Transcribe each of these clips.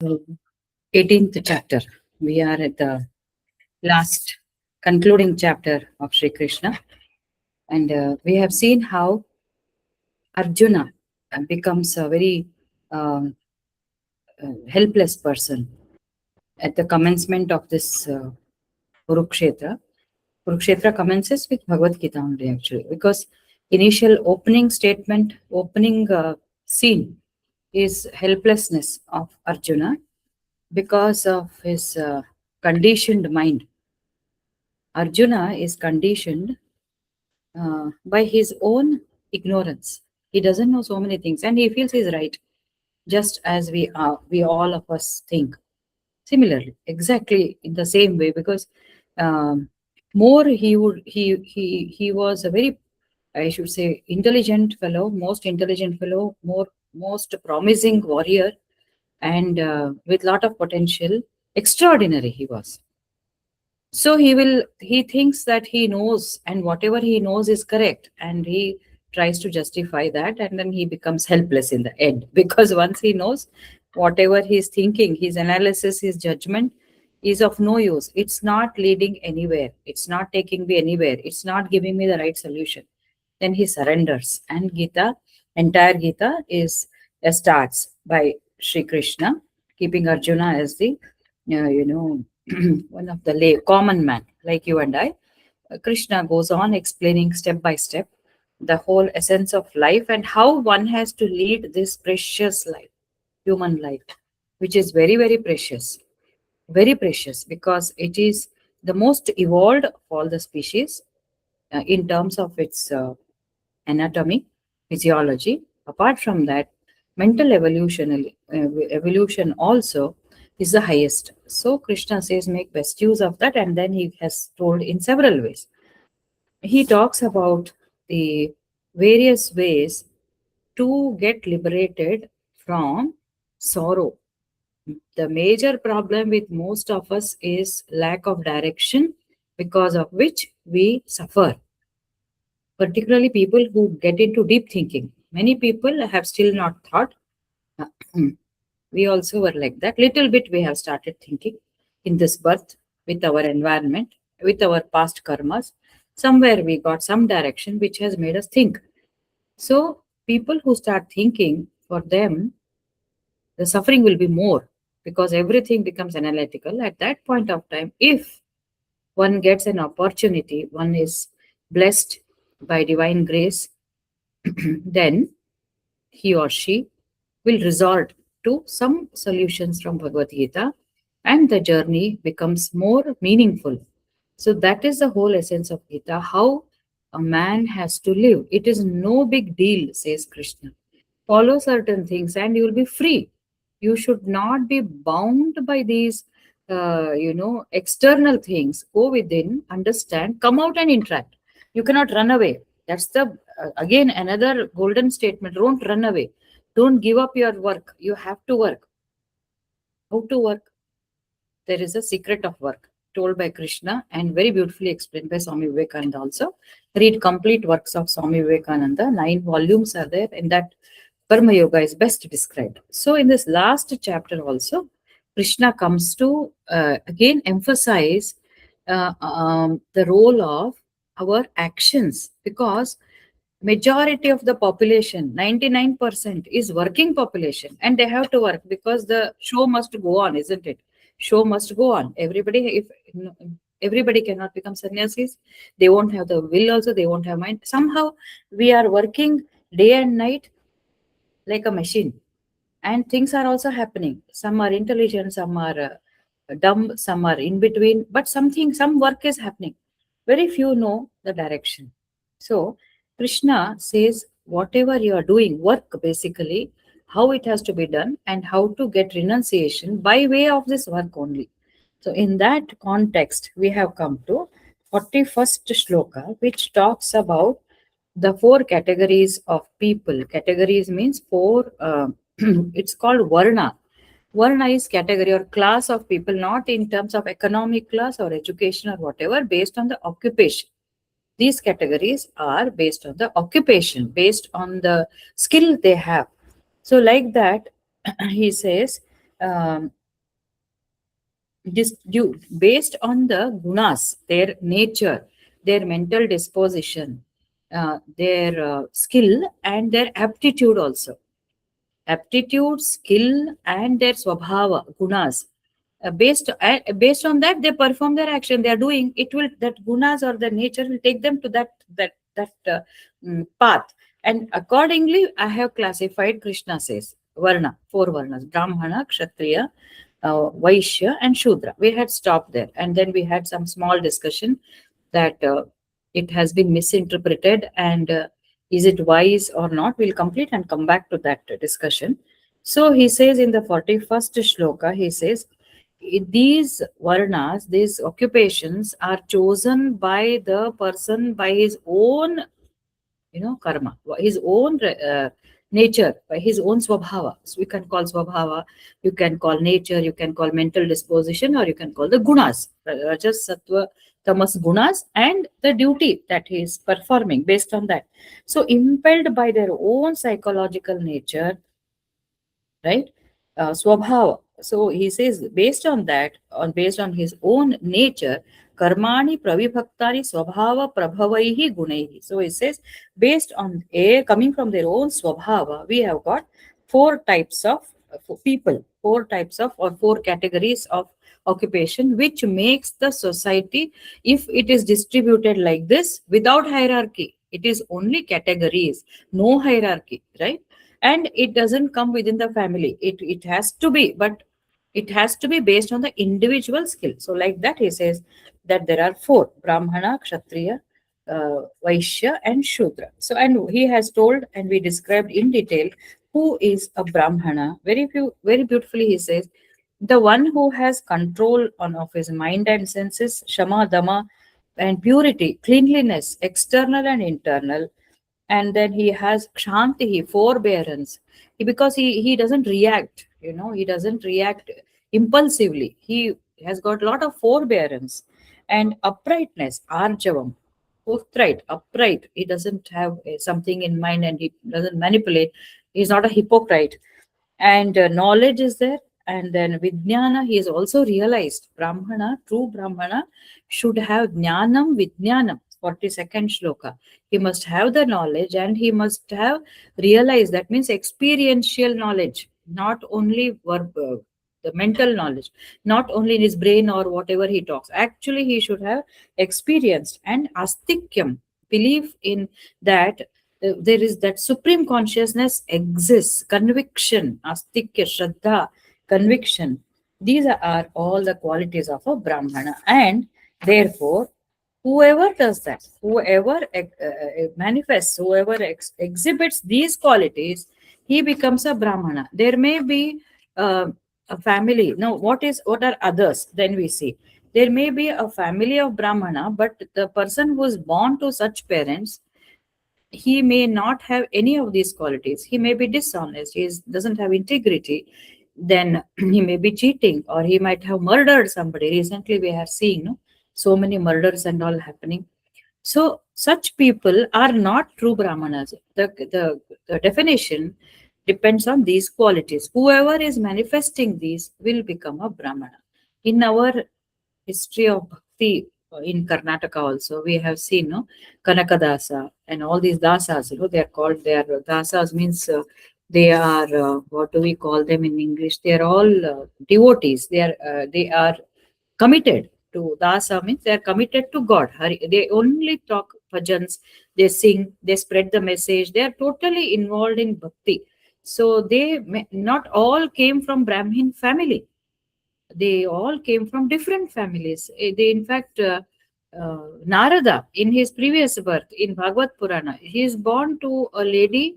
So, 18th chapter. We are at the last concluding chapter of Sri Krishna, and we have seen how Arjuna becomes a very um, helpless person at the commencement of this Kurukshetra. Kurukshetra commences with Bhagavad Gita only, actually, because initial opening statement, opening scene is helplessness of Arjuna because of his conditioned mind. Arjuna is conditioned by his own ignorance. He doesn't know so many things and he feels he's right, just as we are, we all of us think. Similarly, exactly in the same way, because um, more he was a very, I should say, intelligent fellow, most intelligent fellow, most promising warrior, and with lot of potential, extraordinary he was. So he thinks that he knows, and whatever he knows is correct, and he tries to justify that, and then he becomes helpless in the end because once he knows, whatever he's thinking, his analysis, his judgment is of no use. It's not leading anywhere, it's not taking me anywhere, it's not giving me the right solution. Then he surrenders, and entire Gita is starts by Sri Krishna keeping Arjuna as the one of the common man like you and I. Krishna goes on explaining step by step the whole essence of life and how one has to lead this precious life, human life, which is very, very precious because it is the most evolved of all the species in terms of its anatomy, physiology. Apart from that, mental evolution also is the highest. So Krishna says, make best use of that, and then he has told in several ways. He talks about the various ways to get liberated from sorrow. The major problem with most of us is lack of direction, because of which we suffer, particularly people who get into deep thinking. Many people have still not thought. We also were like that. Little bit we have started thinking in this birth with our environment, with our past karmas. Somewhere we got some direction which has made us think. So, people who start thinking, for them, the suffering will be more because everything becomes analytical. At that point of time, if one gets an opportunity, one is blessed by divine grace, then he or she will resort to some solutions from Bhagavad Gita and the journey becomes more meaningful. So, that is the whole essence of Gita, how a man has to live. It is no big deal, says Krishna. Follow certain things and you will be free. You should not be bound by these, external things. Go within, understand, come out and interact. You cannot run away. That's the, again, another golden statement. Don't run away. Don't give up your work. You have to work. How to work? There is a secret of work told by Krishna and very beautifully explained by Swami Vivekananda also. Read complete works of Swami Vivekananda. 9 volumes are there. In that, Karma Yoga is best described. So, in this last chapter also, Krishna comes to again emphasize the role of our actions, because majority of the population, 99%, is working population, and they have to work because the show must go on, isn't it? Show must go on. Everybody, if everybody cannot become sannyasis, they won't have the will also, they won't have mind. Somehow we are working day and night like a machine, and things are also happening. Some are intelligent, some are dumb, some are in between, but some work is happening. Very few know the direction. So Krishna says, whatever you are doing, work basically, how it has to be done and how to get renunciation by way of this work only. So in that context, we have come to 41st shloka, which talks about the 4 categories of people. Categories means 4, it's called Varna. Varna is category or class of people, not in terms of economic class or education or whatever, based on the occupation. These categories are based on the occupation, based on the skill they have. So, like that, he says, um, based on the gunas, their nature, their mental disposition, their skill, and their aptitude also. Aptitude, skill, and their swabhava, gunas. Based on that, they perform their action. They are doing it. Will that gunas or the nature will take them to that path. And accordingly, I have classified. Krishna says varna, four varnas: Brahmana, Kshatriya, Vaishya, and Shudra. We had stopped there, and then we had some small discussion that it has been misinterpreted, and is it wise or not. We'll complete and come back to that discussion. So he says in the 41st shloka, he says, these varnas, these occupations are chosen by the person by his own, karma, his own nature, by his own swabhava. So we can call swabhava, you can call nature, you can call mental disposition, or you can call the gunas, rajas, sattva, tamas gunas, and the duty that he is performing based on that. So impelled by their own psychological nature, right? Swabhava. So he says, based on that, based on his own nature, karmani pravibhaktani swabhava prabhavaihi gunaihi. So he says, based on coming from their own swabhava, we have got four types of people, four types of, or four categories of occupation, which makes the society, if it is distributed like this without hierarchy, it is only categories, no hierarchy, right? And it doesn't come within the family. It has to be, but it has to be based on the individual skill. So like that, he says that there are four: Brahmana, Kshatriya, Vaishya, and Shudra. So, and he has told, and we described in detail, who is a Brahmana. Very beautifully he says, the one who has control on of his mind and senses, shama, dama, and purity, cleanliness, external and internal. And then he has kshanti, forbearance. Because he doesn't react, he doesn't react impulsively. He has got a lot of forbearance. And uprightness, arjavam, forthright, upright. He doesn't have something in mind, and he doesn't manipulate. He's not a hypocrite. And knowledge is there. And then vijnana, he has also realized, Brahmana, true Brahmana, should have jnanam vijnanam. 42nd shloka. He must have the knowledge, and he must have realized. That means experiential knowledge, not only the mental knowledge, not only in his brain or whatever he talks. Actually, he should have experienced. And astikyam, belief in that there is that supreme consciousness exists, conviction, astikya, shraddha, conviction. These are all the qualities of a Brahmana. And therefore, whoever does that, whoever manifests, whoever exhibits these qualities, he becomes a Brahmana. There may be a family. Now, what are others? Then we see. There may be a family of Brahmana, but the person who is born to such parents, he may not have any of these qualities. He may be dishonest. He doesn't have integrity. Then he may be cheating, or he might have murdered somebody. Recently, we are seeing so many murders and all happening. So such people are not true Brahmanas. The definition depends on these qualities. Whoever is manifesting these will become a Brahmana. In our history of bhakti in Karnataka also, we have seen Kanakadasa and all these dasas. They are called, their dasas means they are, what do we call them in English? They are all devotees. They are committed to dasa, means they are committed to God. They only talk bhajans, they sing, they spread the message. They are totally involved in bhakti. So not all came from Brahmin family. They all came from different families. They, in fact, Narada, in his previous birth in Bhagavad Purana, he is born to a lady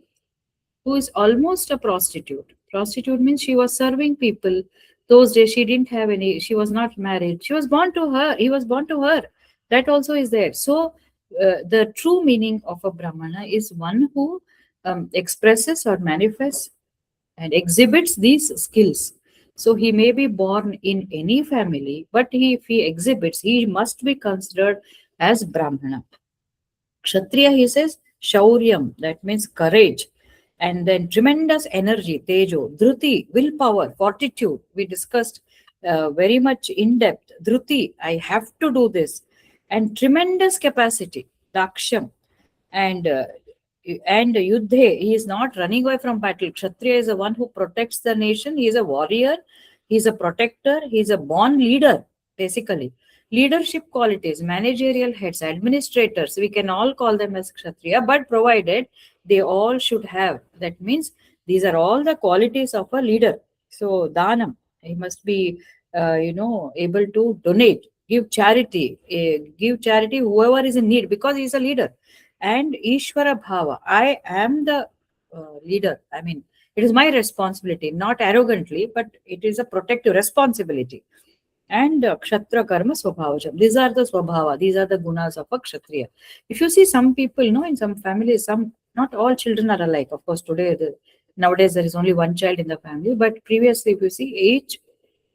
who is almost a prostitute. Prostitute means she was serving people. Those days she didn't have any, she was not married. She was born to her. He was born to her. That also is there. So the true meaning of a Brahmana is one who expresses or manifests and exhibits these skills. So he may be born in any family, but if he exhibits, he must be considered as Brahmana. Kshatriya, he says, Shauryam, that means courage. and then tremendous energy, tejo, dhruti, willpower, fortitude. We discussed very much in depth. Dhruti, I have to do this, and tremendous capacity, daksham, and yuddhe. He is not running away from battle. Kshatriya is the one who protects the nation. He is a warrior. He is a protector. He is a born leader, basically. Leadership qualities, managerial heads, administrators, we can all call them as Kshatriya, but provided they all should have. That means these are all the qualities of a leader. So, Danam, he must be, able to donate, give charity whoever is in need because he is a leader. And Ishvara Bhava, I am the leader. I mean, it is my responsibility, not arrogantly, but it is a protective responsibility. And Kshatriya Karma Swabhavajam. These are the Swabhava, these are the gunas of a Kshatriya. If you see some people, in some families, not all children are alike. Of course, nowadays there is only one child in the family, but previously, if you see,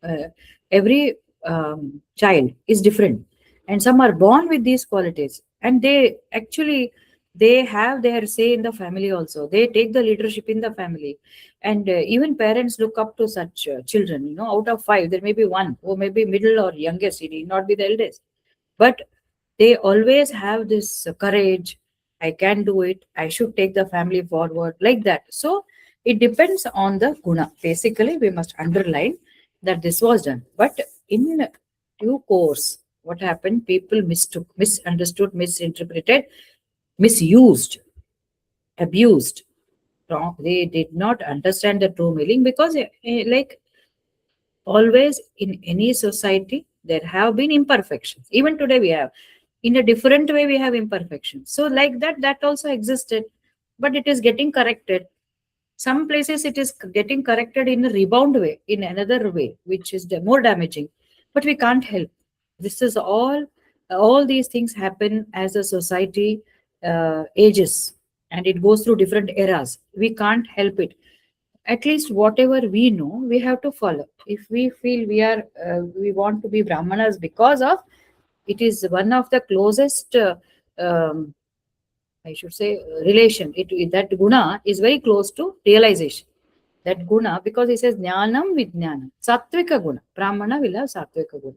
uh, every child is different, and some are born with these qualities, and they have their say in the family also. They take the leadership in the family, and even parents look up to such children. Out of five, there may be one who may be middle or youngest. He need not be the eldest, but they always have this courage. I can do it. I should take the family forward like that. So it depends on the guna. Basically, we must underline that this was done. But in due course, what happened? People mistook, misunderstood, misinterpreted, misused, abused. Wrong. They did not understand the true meaning because, like always in any society, there have been imperfections. Even today, we have, in a different way, we have imperfections. So, like that also existed, but it is getting corrected. Some places it is getting corrected in a rebound way, in another way, which is more damaging. But we can't help. This is all these things happen as a society ages, and it goes through different eras. We can't help it. At least whatever we know, we have to follow. If we feel we want to be Brahmanas because of it is one of the closest um, I should say relation. That guna is very close to realization. That guna, because he says jnanam vijnanam, sattvika guna. Brahmana will have sattvika guna.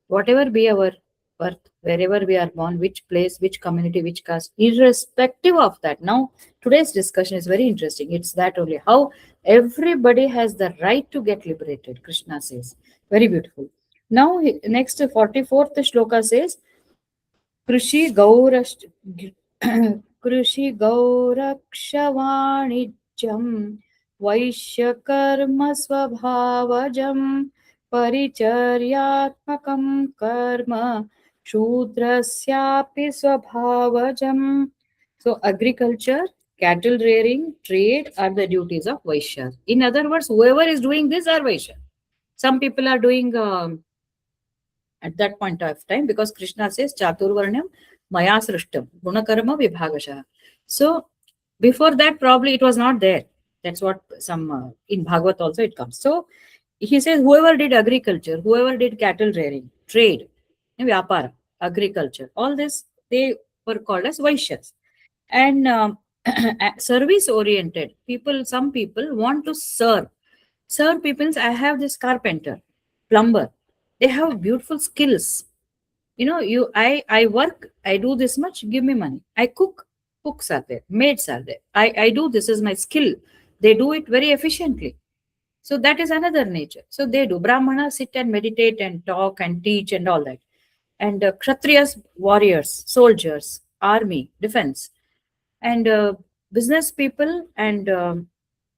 Whatever be our birth, wherever we are born, which place, which community, which caste, irrespective of that. Now, today's discussion is very interesting. It's that only how everybody has the right to get liberated, Krishna says. Very beautiful. Now, next 44th shloka says, कृषि गौर कृषि गौरक्षवाणिज्यं वैश्यकर्म स्वभावजं परिचर्यात्मकं कर्म शूद्रस्यापि स्वभावजं. So agriculture, cattle rearing, trade are the duties of Vaishyas. In other words, whoever is doing this are Vaishyas. Some people are doing at that point of time, because Krishna says Chaturvarnyam Maya Srishtam Gunakarma Vibhagasha. So before that, probably it was not there. That's what some in Bhagavad also it comes. So he says whoever did agriculture, whoever did cattle rearing, trade, vyapara, agriculture, all this, they were called as Vaishyas. And service oriented people, some people want to serve. Serve people, I have this carpenter, plumber, they have beautiful skills. I work, I do this much, give me money. I cook, cooks are there, maids are there. I do, this is my skill. They do it very efficiently. So that is another nature. So they do. Brahmana sit and meditate and talk and teach and all that. And Kshatriyas, warriors, soldiers, army, defense. And business people and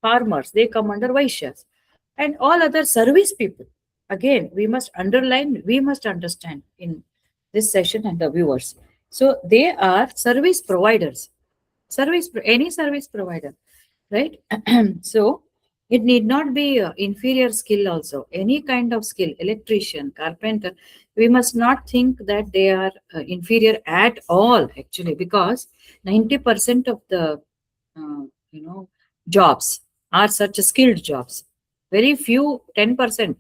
farmers, they come under Vaishyas. And all other service people. Again, we must underline, we must understand in this session and the viewers. So they are service providers. Any service provider, right? So it need not be inferior skill also. Any kind of skill, electrician, carpenter, we must not think that they are inferior at all, actually, because 90% of the jobs are such skilled jobs. Very few, 10%,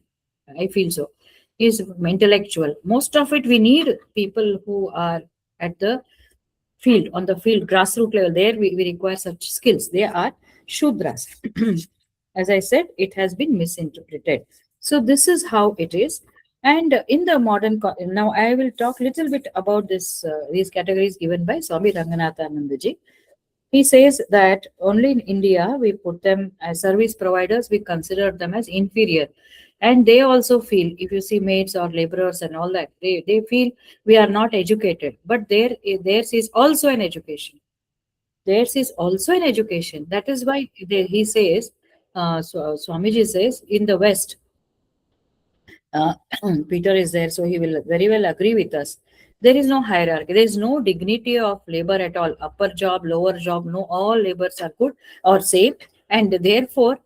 I feel so, is intellectual. Most of it, we need people who are at the field, on the field, grassroots level. There we require such skills. They are Shudras. As I said, it has been misinterpreted. So this is how it is. And in the modern, now I will talk little bit about this these categories given by Swami Ranganathanandaji. He says that only in India we put them as service providers, we consider them as inferior. And they also feel, if you see maids or laborers and all that, they feel we are not educated. But theirs is also an education. Theirs is also an education. That is why he says, Swamiji says, in the West, uh, Peter is there, so he will very well agree with us. There is no hierarchy. There is no dignity of labor at all. Upper job, lower job, no, all labors are good or same. And therefore,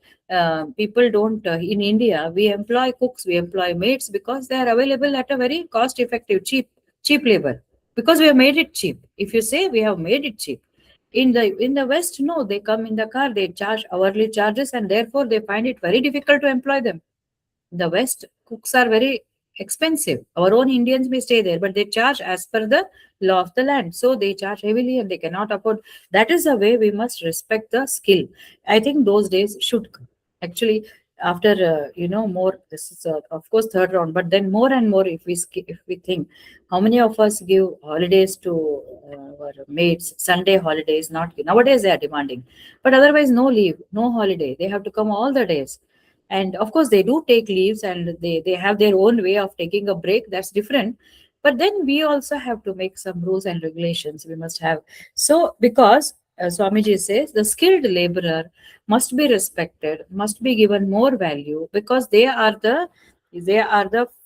people don't, in India, we employ cooks, we employ maids because they are available at a very cost effective, cheap labor. Because we have made it cheap. If you say we have made it cheap. In the West, no, they come in the car, they charge hourly charges, and therefore they find it very difficult to employ them. The West, cooks are very expensive. Our own Indians may stay there, but they charge as per the law of the land. So they charge heavily and they cannot afford. That is the way we must respect the skill. I think those days should come. Actually, after more, this is of course third round, but then more and more, if we think, how many of us give holidays to our maids, Sunday holidays? Not nowadays they are demanding, but otherwise no leave, no holiday. They have to come all the days, and of course they do take leaves and they have their own way of taking a break, that's different. But then we also have to make some rules and regulations, we must have. So because Swamiji says the skilled laborer must be respected, must be given more value, because they are the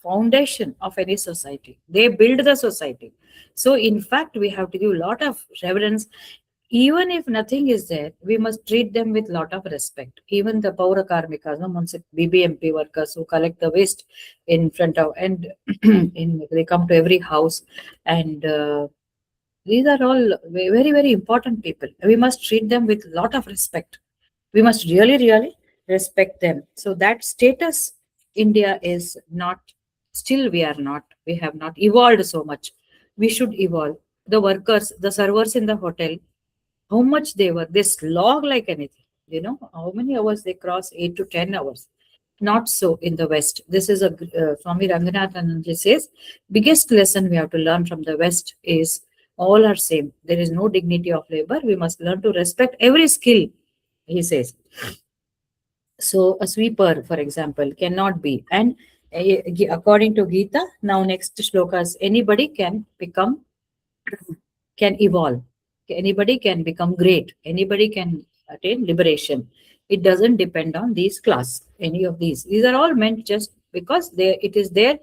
foundation of any society, they build the society. So in fact we have to give a lot of reverence. Even if nothing is there, we must treat them with lot of respect. Even the Paura Karmikas, no, BBMP workers who collect the waste in front of, and they come to every house, and these are all very, very important people. We must treat them with lot of respect. We must really, really respect them. So that status, India is not, still we are not, we have not evolved so much. We should evolve. The workers, the servers in the hotel, how much they work, they slog like anything. How many hours they cross? 8 to 10 hours. Not so in the West. This is a Swami Ranganathan says, biggest lesson we have to learn from the West is all are same. There is no dignity of labor. We must learn to respect every skill, he says. So a sweeper, for example, cannot be. And according to Gita, now next shlokas, anybody can evolve. Anybody can become great. Anybody can attain liberation. It doesn't depend on these class, any of these. These are all meant just because it is their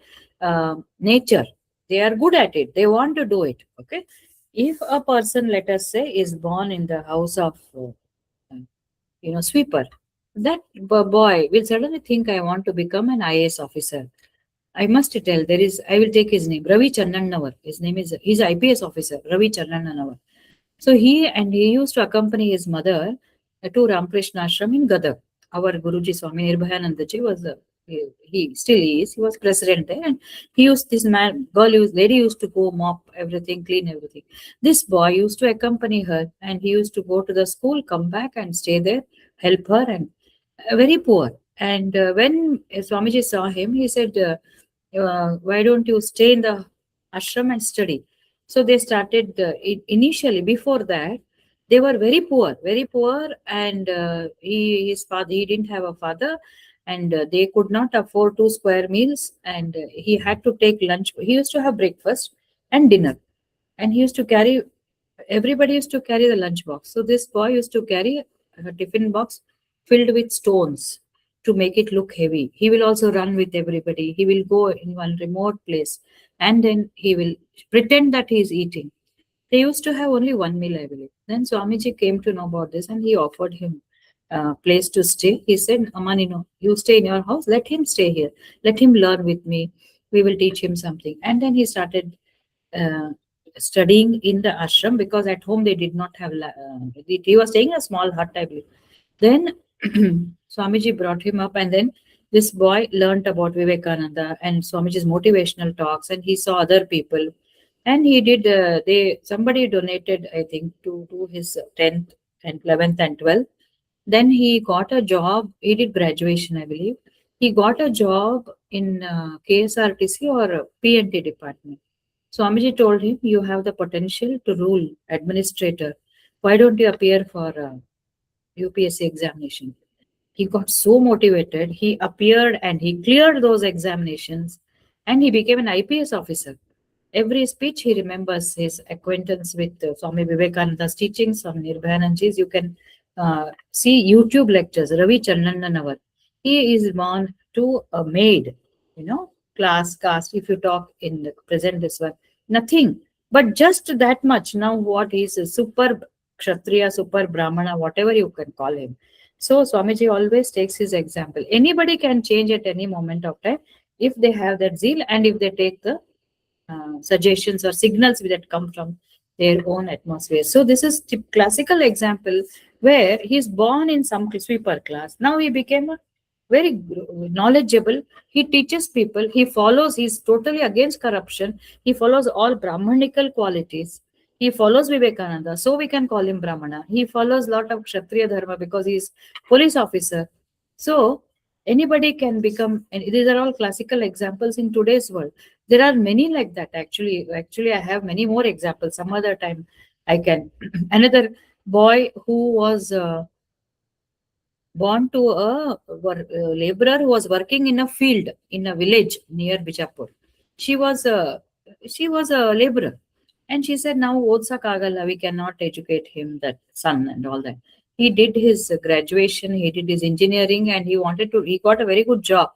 nature. They are good at it. They want to do it. Okay. If a person, let us say, is born in the house of, sweeper, that boy will suddenly think, I want to become an IAS officer. I must tell, I will take his name, Ravi Channanavar. His name is, he's IPS officer, Ravi Channanavar. So he used to accompany his mother to Ramakrishna Ashram in Gadag. Our Guruji Swami Nirbhayanandaji was he still is. He was president there, and lady used to go mop everything, clean everything. This boy used to accompany her, and he used to go to the school, come back, and stay there, help her, and very poor. And when Swamiji saw him, he said, "Why don't you stay in the ashram and study?" So they started initially. Before that, they were very poor, and his father, he didn't have a father, and they could not afford 2 square meals, and he had to take lunch. He used to have breakfast and dinner, and he used to carry. Everybody used to carry the lunch box. So this boy used to carry a tiffin box filled with stones to make it look heavy. He will also run with everybody. He will go in one remote place, and then he will pretend that he is eating. They used to have only one meal, I believe. Then Swamiji came to know about this, and he offered him a place to stay. He said, Aman, you stay in your house, let him stay here. Let him learn with me. We will teach him something. And then he started uh, studying in the ashram, because at home they did not have, he was staying in a small hut, I believe. Then Swamiji brought him up, and then this boy learned about Vivekananda and Swamiji's motivational talks, and he saw other people. And he did, somebody donated, I think, to his 10th and 11th and 12th. Then he got a job. He did graduation, I believe. He got a job in KSRTC or P&T department. Swamiji told him, "You have the potential to rule administrator. Why don't you appear for UPSC examination?" He got so motivated. He appeared and he cleared those examinations and he became an IPS officer. Every speech he remembers his acquaintance with Swami Vivekananda's teachings on Nirbhayananji's. You can see YouTube lectures, Ravi Chandananavar. He is born to a maid, class, caste. If you talk in the present, this one, nothing. But just that much. Now, what is a super Kshatriya, super Brahmana, whatever you can call him. So, Swamiji always takes his example. Anybody can change at any moment of time if they have that zeal and if they take the suggestions or signals that come from their own atmosphere. So this is classical example where he's born in some sweeper class. Now he became a very knowledgeable. He teaches people. He follows. He's totally against corruption. He follows all Brahmanical qualities. He follows Vivekananda, so we can call him Brahmana. He follows lot of Kshatriya dharma because he's police officer. So anybody can become, and these are all classical examples in today's world. There are many like that. Actually, I have many more examples. Some other time, I can. Another boy who was born to a laborer who was working in a field in a village near Bijapur. She was a laborer, and she said, "Now Odsa Kagala, we cannot educate him, that son and all that." He did his graduation, he did his engineering, and he got a very good job,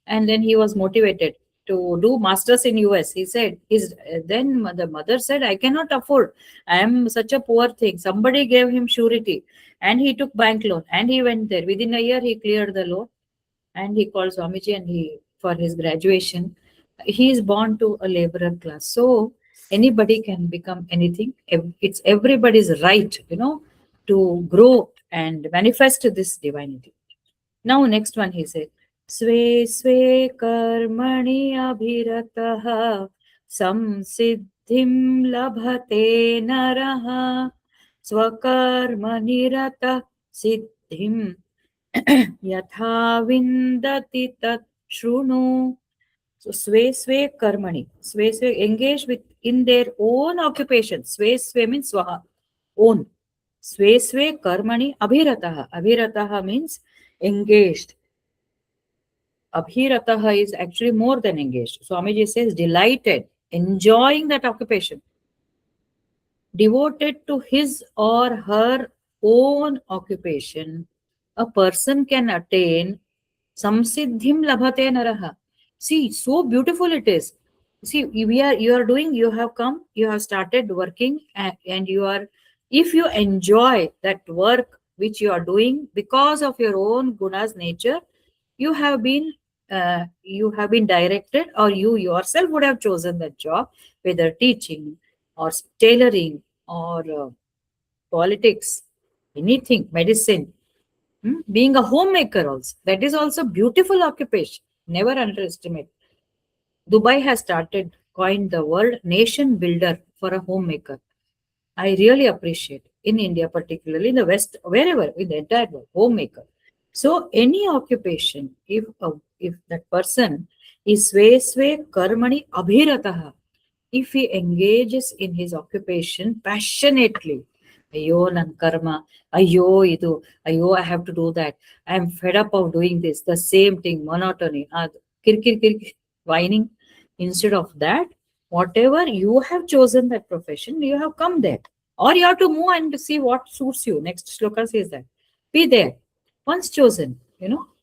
and then he was motivated to do masters in US. He said, then the mother said, "I cannot afford, I am such a poor thing." Somebody gave him surety and he took bank loan and he went there. Within a year he cleared the loan and he called Swamiji and he for his graduation. He is born to a laborer class, so anybody can become anything. It's everybody's right, to grow and manifest this divinity. Now, next one he said, "Swe swe karmani abhiratah samsiddhim labhate naraha swakarmani rata siddhim yatha vindati tat shrunu." So, swe swe karmani. Swe swe, engage with in their own occupation. Swe swe means swaha, own. Swe swe karmani abhirataha. Abhirataha means engaged. Abhirataha is actually more than engaged. Swamiji says delighted, enjoying that occupation, devoted to his or her own occupation. A person can attain samsiddhim labhate naraha. See, so beautiful it is. See, you have come, you have started working, and you are, if you enjoy that work which you are doing because of your own gunas nature, you have been directed, or you yourself would have chosen that job, whether teaching or tailoring or politics, anything, medicine. Being a homemaker also, that is also beautiful occupation. Never underestimate. Dubai has coined the word nation builder for a homemaker. I really appreciate in India, particularly in the West, wherever in the entire world, homemaker. So any occupation, if that person is sve karmani abhirataha, if he engages in his occupation passionately, ayo nan karma, ayo idu, ayo I have to do that, I am fed up of doing this, the same thing, monotony, kir, whining. Instead of that, whatever you have chosen that profession, you have come there. Or you have to move and see what suits you. Next shloka says that. Be there. Once chosen,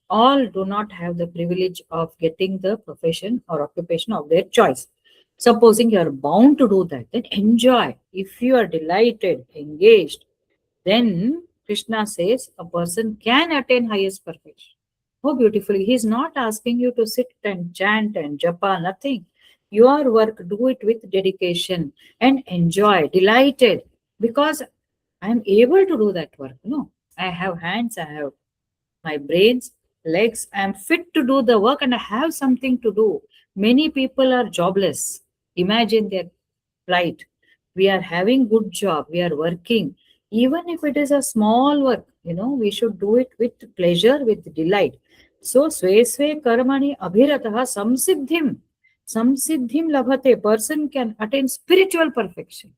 all do not have the privilege of getting the profession or occupation of their choice. Supposing you are bound to do that, then enjoy. If you are delighted, engaged, then Krishna says a person can attain highest perfection. Oh, beautifully. He is not asking you to sit and chant and japa, nothing. Your work, do it with dedication and enjoy, delighted, because I am able to do that work. I have hands, I have my brains, legs, I am fit to do the work and I have something to do. Many people are jobless. Imagine their plight. We are having good job, we are working, Even if it is a small work, we should do it with pleasure, with delight. So, swe swe karmani abhiratah samsiddhim labhate. Person can attain spiritual perfection.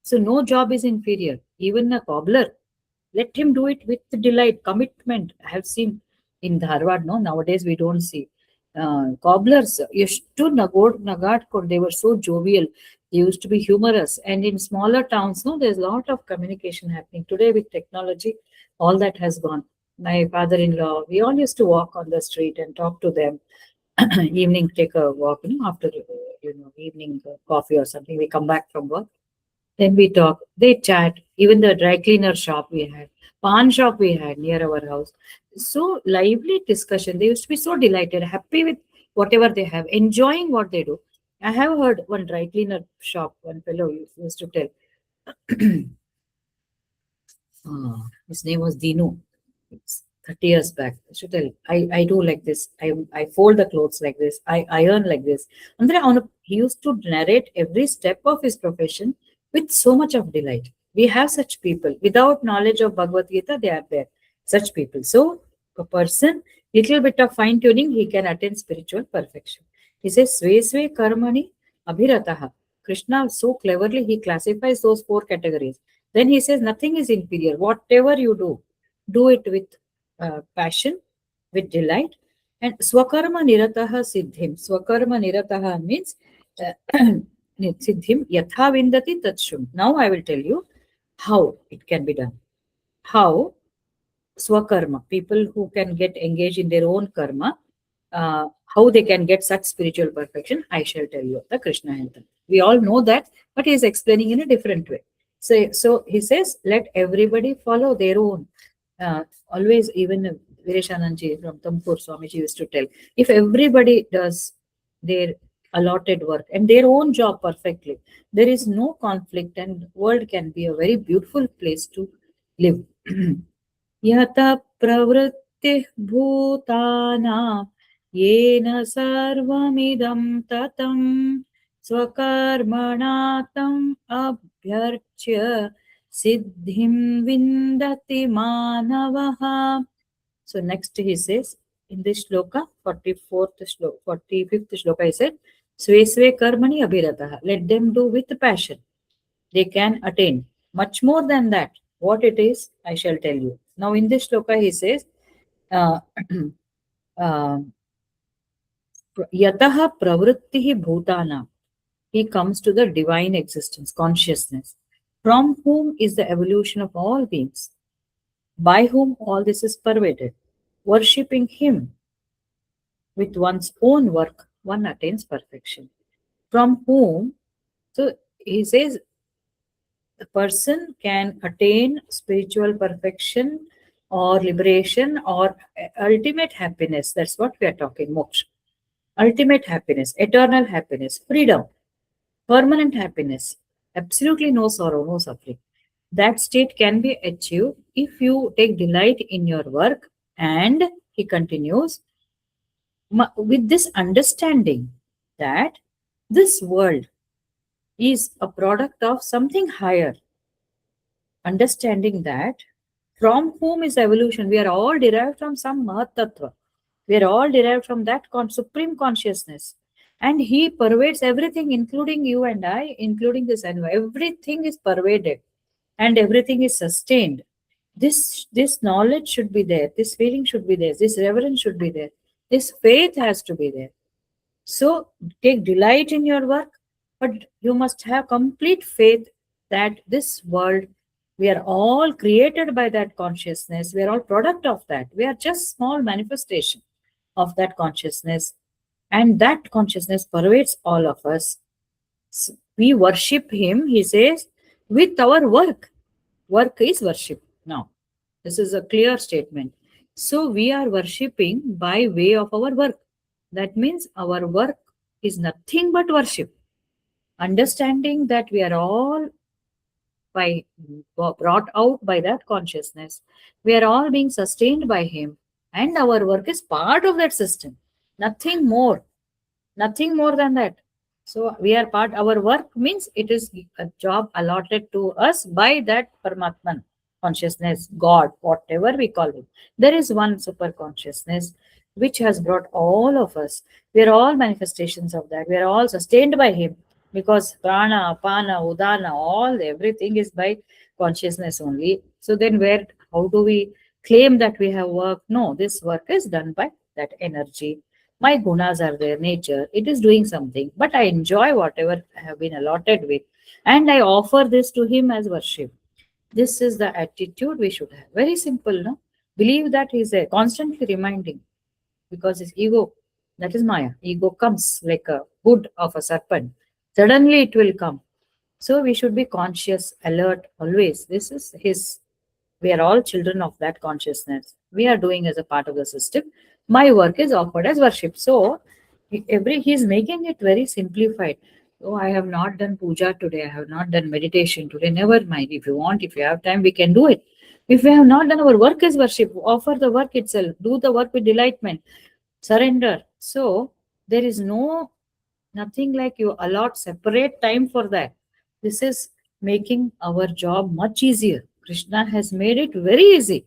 So, no job is inferior. Even a cobbler, let him do it with delight, commitment. I have seen in Dharwad, no, nowadays we don't see. Cobblers, used to Nagadkot, they were so jovial. They used to be humorous. And in smaller towns, no, there's a lot of communication happening. Today with technology, all that has gone. My father-in-law, we all used to walk on the street and talk to them. Evening, take a walk, after, evening coffee or something. We come back from work, then we talk, they chat. Even the dry cleaner shop we had, pawn shop we had near our house. So lively discussion. They used to be so delighted, happy with whatever they have, enjoying what they do. I have heard one dry cleaner shop, one fellow used to tell, his name was Dinu. It's 30 years back. I should tell, I do like this. I fold the clothes like this. I iron like this. He used to narrate every step of his profession with so much of delight. We have such people. Without knowledge of Bhagavad Gita, they are there. Such people. So, a person, little bit of fine tuning, he can attain spiritual perfection. He says, Sve Sve Karmani Abhirataha. Krishna, so cleverly, he classifies those four categories. Then he says, nothing is inferior. Whatever you do it with passion, with delight. And Swakarma Nirataha Siddhim. Swakarma Nirataha means Siddhim Yatha Vindati Tatshum. Now I will tell you how it can be done. How Swakarma, people who can get engaged in their own karma, how they can get such spiritual perfection, I shall tell you the Krishna anthem. We all know that, but he is explaining in a different way. So he says, let everybody follow their own. Always, even Vireshananji from Tampur, Swamiji used to tell, if everybody does their allotted work and their own job perfectly, there is no conflict, and world can be a very beautiful place to live. Yata pravrittih bhutana yena sarvamidam tatam swakarmanatam abhyarchya siddhim vindati manavaha. So next he says in this shloka, 44th shloka, 45th shloka, he said, Sve Sve Karmani Abhirataha. Let them do with passion. They can attain. Much more than that. What it is, I shall tell you. Now in this shloka he says, uh, uh, Yataha pravrittihi bhutana. He comes to the divine existence, consciousness, from whom is the evolution of all beings, by whom all this is pervaded. Worshipping him with one's own work, one attains perfection. From whom, so he says, the person can attain spiritual perfection or liberation or ultimate happiness. That's what we are talking, moksha. Ultimate happiness, eternal happiness, freedom, permanent happiness, absolutely no sorrow, no suffering. That state can be achieved if you take delight in your work. And he continues, with this understanding that this world is a product of something higher, understanding that from whom is evolution, we are all derived from some Mahatattva. We are all derived from that supreme consciousness. And he pervades everything, including you and I, including this environment. Everything is pervaded and everything is sustained. This knowledge should be there. This feeling should be there. This reverence should be there. This faith has to be there. So take delight in your work, but you must have complete faith that this world, we are all created by that consciousness. We are all product of that. We are just small manifestation of that consciousness. And that consciousness pervades all of us. We worship him, he says, with our work. Work is worship. Now, this is a clear statement. So we are worshipping by way of our work. That means our work is nothing but worship. Understanding that we are all brought out by that consciousness. We are all being sustained by him. And our work is part of that system. Nothing more. Nothing more than that. So we are part, our work means it is a job allotted to us by that Paramatman, consciousness, God, whatever we call it. There is one super consciousness which has brought all of us. We are all manifestations of that. We are all sustained by Him because prana, apana, udana, all everything is by consciousness only. So then, how do we claim that we have work? No, this work is done by that energy. My gunas are there, nature, it is doing something, but I enjoy whatever I have been allotted with, and I offer this to Him as worship. This is the attitude we should have. Very simple, no? Believe that He is there, constantly reminding, because his ego, that is Maya, ego comes like a hood of a serpent. Suddenly it will come. So we should be conscious, alert always. This is His. We are all children of that consciousness. We are doing as a part of the system. My work is offered as worship. So he's making it very simplified. Oh, I have not done puja today. I have not done meditation today. Never mind. If you want, if you have time, we can do it. If we have not done, our work is worship. Offer the work itself. Do the work with delightment. Surrender. So there is nothing like you allot separate time for that. This is making our job much easier. Krishna has made it very easy.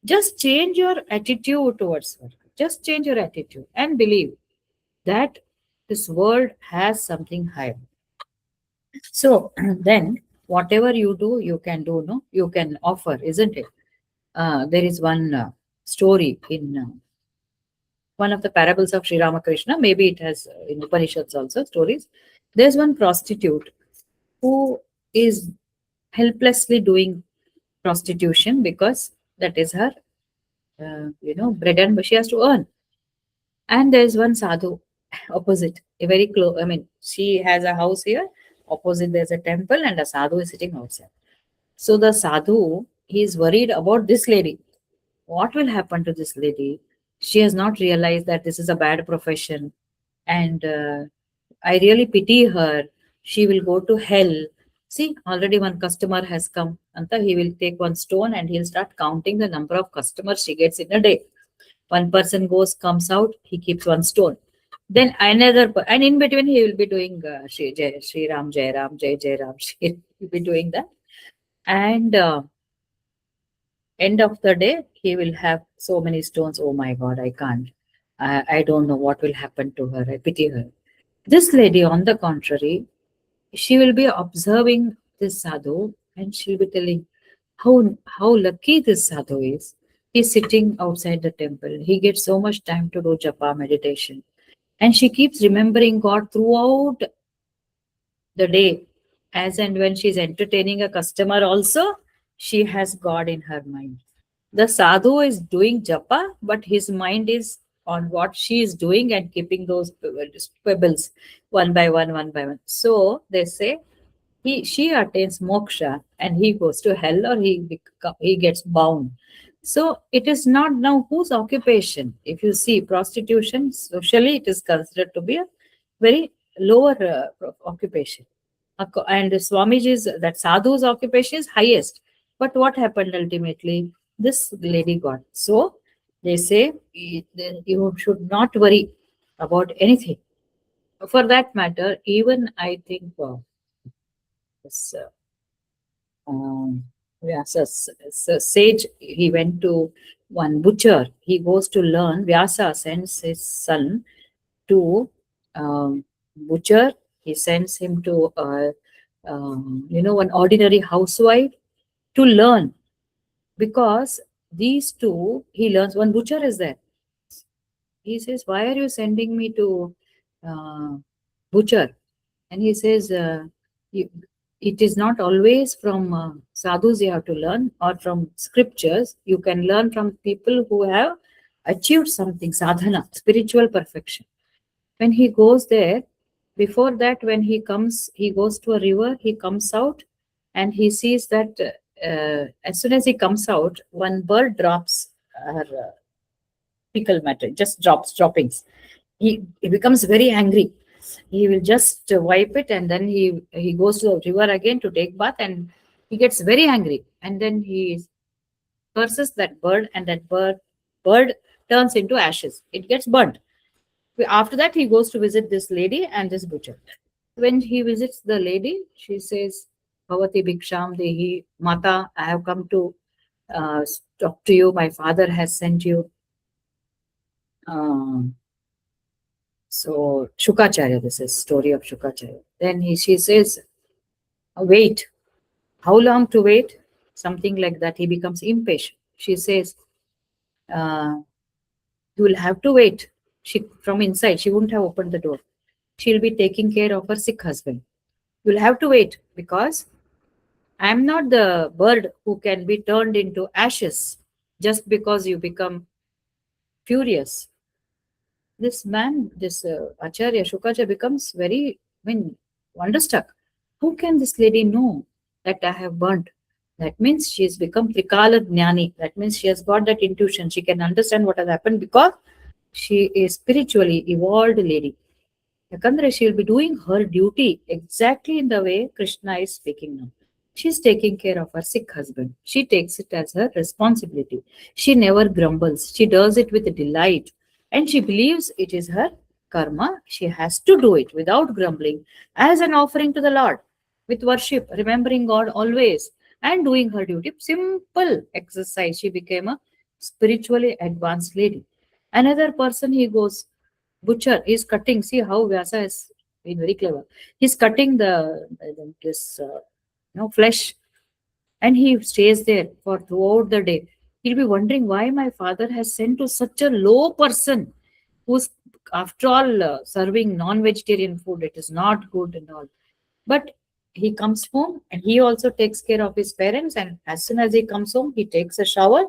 Just change your attitude towards work. Just change your attitude and believe that this world has something higher. So then, whatever you do, you can do, no? You can offer, isn't it? There is one story in one of the parables of Sri Ramakrishna. Maybe it has in Upanishads also stories. There's one prostitute who is helplessly doing prostitution because that is her, bread and she has to earn. And there's one sadhu opposite, a very close. I mean, she has a house here. Opposite, there's a temple, and a sadhu is sitting outside. So the sadhu, he is worried about this lady. What will happen to this lady? She has not realized that this is a bad profession, and I really pity her. She will go to hell. See, already one customer has come. Anta, he will take one stone and he'll start counting the number of customers she gets in a day. One person goes, comes out, he keeps one stone. Then another, and in between he will be doing Shri Ram, Jai Ram, Jai Jai Ram. He will be doing that. And end of the day, he will have so many stones. Oh my God, I can't. I don't know what will happen to her. I pity her. This lady, on the contrary, she will be observing this sadhu and she'll be telling how lucky this sadhu is. He's sitting outside the temple. He gets so much time to do japa meditation. And she keeps remembering God throughout the day. As and when she's entertaining a customer, also, she has God in her mind. The sadhu is doing japa, but his mind is on what she is doing and keeping those pebbles one by one, one by one. So they say she attains moksha and he goes to hell, or he gets bound. So it is not now whose occupation. If you see prostitution, socially it is considered to be a very lower occupation. And Swamiji's, that sadhu's occupation is highest. But what happened ultimately? This lady got. So they say you should not worry about anything. For that matter, even I think this, sage, he went to one butcher. He goes to learn. Vyasa sends his son to butcher. He sends him to an ordinary housewife to learn, because these two he learns. One butcher is there. He says, "Why are you sending me to butcher?" And he says, it is not always from sadhus you have to learn, or from scriptures. You can learn from people who have achieved something, sadhana, spiritual perfection. When he goes there, before that, when he goes to a river, he comes out and he sees that as soon as he comes out, one bird drops her fecal matter, just droppings. He becomes very angry. He will just wipe it, and then he goes to the river again to take bath, and he gets very angry, and then he curses that bird, and that bird turns into ashes. It gets burnt. After that, he goes to visit this lady and this butcher. When he visits the lady, she says, Bhavati Bhiksham Dehi, Mata, I have come to talk to you. My father has sent you. Um, so Shukacharya, this is story of Shukacharya. Then she says, wait. How long to wait? Something like that. He becomes impatient. She says, uh, you will have to wait. She from inside, she wouldn't have opened the door. She'll be taking care of her sick husband. You'll have to wait because I am not the bird who can be turned into ashes just because you become furious. This man, this Acharya Shukacharya becomes very, wonderstruck. How can this lady know that I have burnt? That means she has become Trikala Jnani. That means she has got that intuition. She can understand what has happened because she is spiritually evolved lady. Yakandre, she will be doing her duty exactly in the way Krishna is speaking now. She's taking care of her sick husband. She takes it as her responsibility. She never grumbles. She does it with delight. And she believes it is her karma. She has to do it without grumbling as an offering to the Lord, with worship, remembering God always, and doing her duty. Simple exercise. She became a spiritually advanced lady. Another person, he goes, butcher is cutting. See how Vyasa has been very clever. He's cutting this flesh, and he stays there for throughout the day. He'll be wondering why my father has sent to such a low person who's after all serving non-vegetarian food. It is not good and all. But he comes home and he also takes care of his parents. And as soon as he comes home, he takes a shower,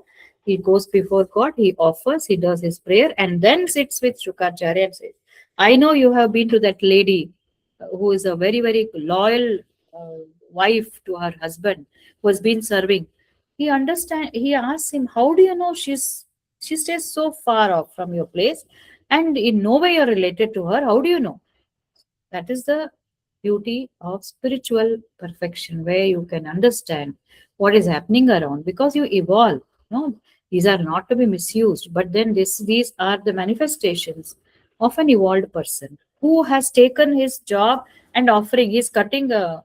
he goes before God, he offers, he does his prayer, and then sits with Shukracharya and says, I know you have been to that lady who is a very, very loyal wife to her husband who has been serving. He asks him, how do you know she stays so far off from your place and in no way you're related to her? How do you know? That is the beauty of spiritual perfection, where you can understand what is happening around because you evolve. No, these are not to be misused, but then these are the manifestations of an evolved person who has taken his job and offering. He's cutting a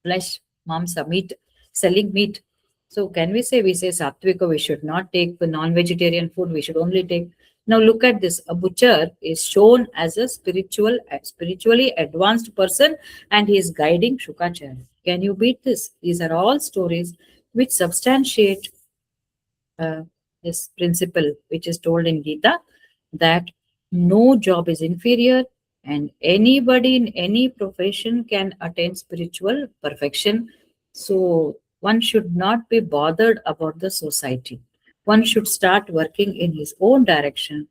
flesh, mamsa, meat, selling meat. So can we say sattvika, we should not take the non-vegetarian food, we should only take. Now look at this. A butcher is shown as a spiritually advanced person and he is guiding Shukacharya. Can you beat this? These are all stories which substantiate uh, this principle which is told in Gita, that no job is inferior and anybody in any profession can attain spiritual perfection. So one should not be bothered about the society. One should start working in his own direction,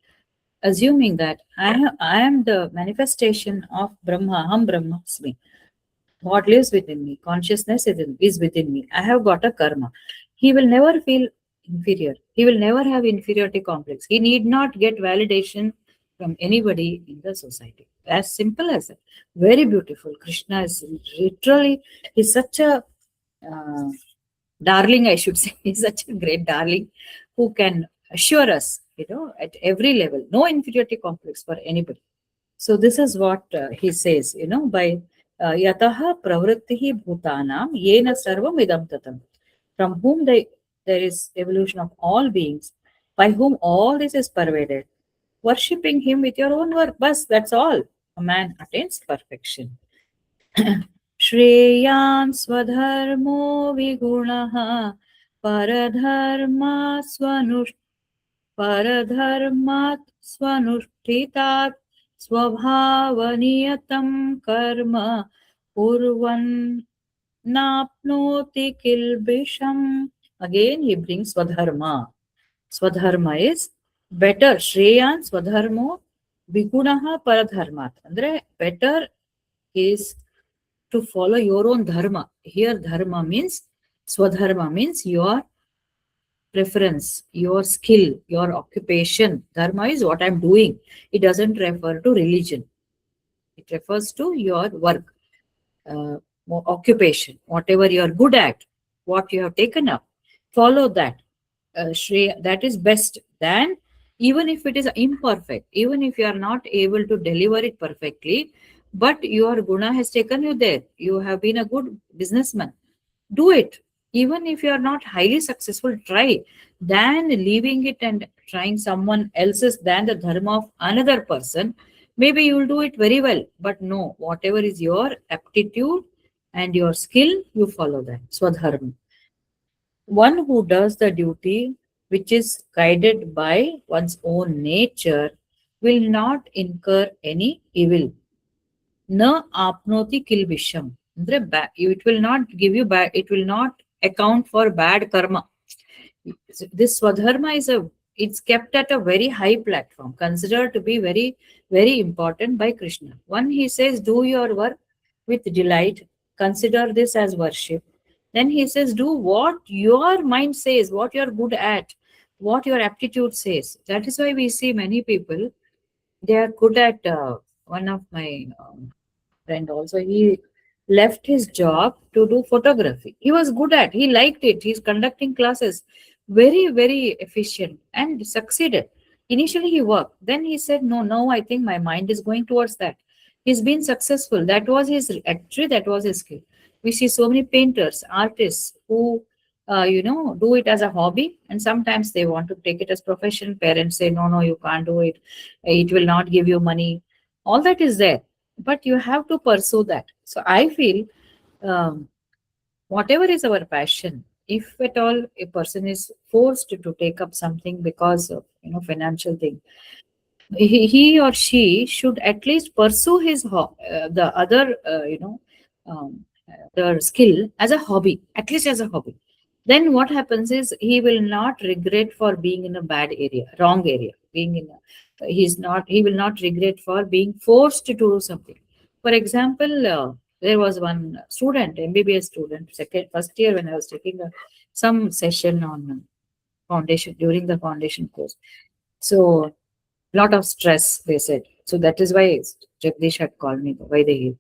assuming that I am the manifestation of Brahma, Aham Brahmasmi. God lives within me. Consciousness is within me. I have got a karma. He will never feel inferior. He will never have inferiority complex. He need not get validation from anybody in the society. As simple as that. Very beautiful. Krishna is literally, he's such a uh, darling, I should say. He's such a great darling who can assure us, at every level, no inferiority complex for anybody. So this is what he says, by yataha pravrittihi bhutanam yena sarvam idam tatam. From whom there is evolution of all beings, by whom all this is pervaded. Worshipping him with your own work, bas, that's all. A man attains perfection. Shreyan swadharmo vigunaha paradharma परधर्मात् स्वनुष्ठितात् स्वभावनियतं कर्म कुर्वन् नाप्नोति kilbisham. Again he brings swadharma. Swadharma is better. Shreyan swadharmo vigunaha paradharmat. Andre better is to follow your own dharma. Here dharma means, swadharma means your preference, your skill, your occupation. Dharma is what I'm doing. It doesn't refer to religion. It refers to your work, uh, occupation, whatever you're good at, what you have taken up. Follow that. That is best than, even if it is imperfect, even if you are not able to deliver it perfectly, but your guna has taken you there. You have been a good businessman. Do it. Even if you are not highly successful, try. Than leaving it and trying someone else's than the dharma of another person. Maybe you will do it very well, but no, whatever is your aptitude and your skill, you follow that. Swadharma. One who does the duty which is guided by one's own nature will not incur any evil. Na apnoti kilvisham. It will not give you bad, it will not account for bad karma. This Swadharma it's kept at a very high platform, considered to be very, very important by Krishna. One, he says, do your work with delight, consider this as worship. Then he says, do what your mind says, what you're good at, what your aptitude says. That is why we see many people, they are good at one of my friend also, he left his job to do photography. He was good at, he liked it, he's conducting classes, very, very efficient and succeeded. Initially he worked, then he said, no, no, I think my mind is going towards that. He's been successful. That was his, actually that was his skill. We see so many painters, artists who do it as a hobby, and sometimes they want to take it as profession. Parents say, no, no, you can't do it, it will not give you money. All that is there, but you have to pursue that. So I feel, um, whatever is our passion, if at all a person is forced to take up something because of financial thing, he or she should at least pursue the other the skill as a hobby, at least as a hobby. Then what happens is he will not regret for being in a bad area, wrong area, being in a, he will not regret for being forced to do something. For example, there was one student, MBBS student, first year, when I was taking some session on foundation, during the foundation course. So lot of stress, they said. So that is why Jagdish had called me, why they here.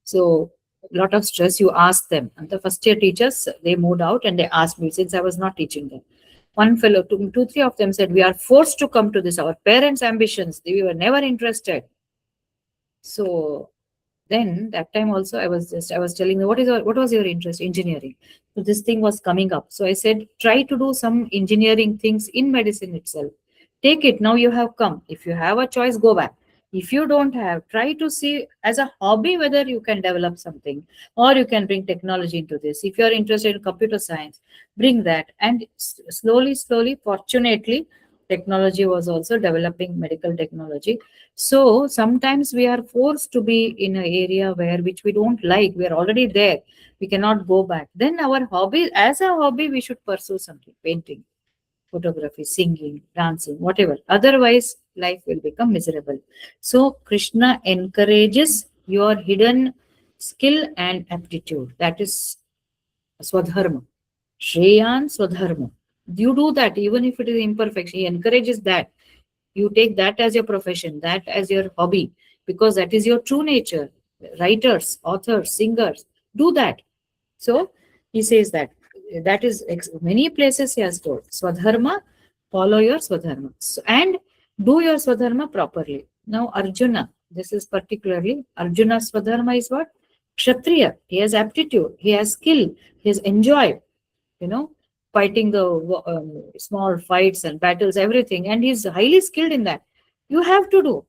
So lot of stress, you ask them. And the first year teachers, they moved out and they asked me, since I was not teaching them. One fellow, two, three of them said, we are forced to come to this. Our parents' ambitions, we were never interested. So then that time also I was telling them, what was your interest? Engineering. So this thing was coming up. So I said, try to do some engineering things in medicine itself. Take it. Now you have come. If you have a choice, go back. If you don't have, try to see as a hobby whether you can develop something, or you can bring technology into this. If you are interested in computer science, bring that. And slowly, slowly, fortunately, technology was also developing, medical technology. So sometimes we are forced to be in an area where which we don't like. We are already there. We cannot go back. Then our hobby, as a hobby, we should pursue something: painting, photography, singing, dancing, whatever. Otherwise, life will become miserable. So Krishna encourages your hidden skill and aptitude. That is Swadharma. Shreyan Swadharma. You do that even if it is imperfect. He encourages that. You take that as your profession, that as your hobby, because that is your true nature. Writers, authors, singers, do that. So he says that. That is many places he has told. Swadharma, follow your Swadharma. And do your Swadharma properly. Now Arjuna, this is particularly, Arjuna's Swadharma is what? Kshatriya. He has aptitude, he has skill, he has enjoyed, fighting the small fights and battles, everything. And he's highly skilled in that. You have to do.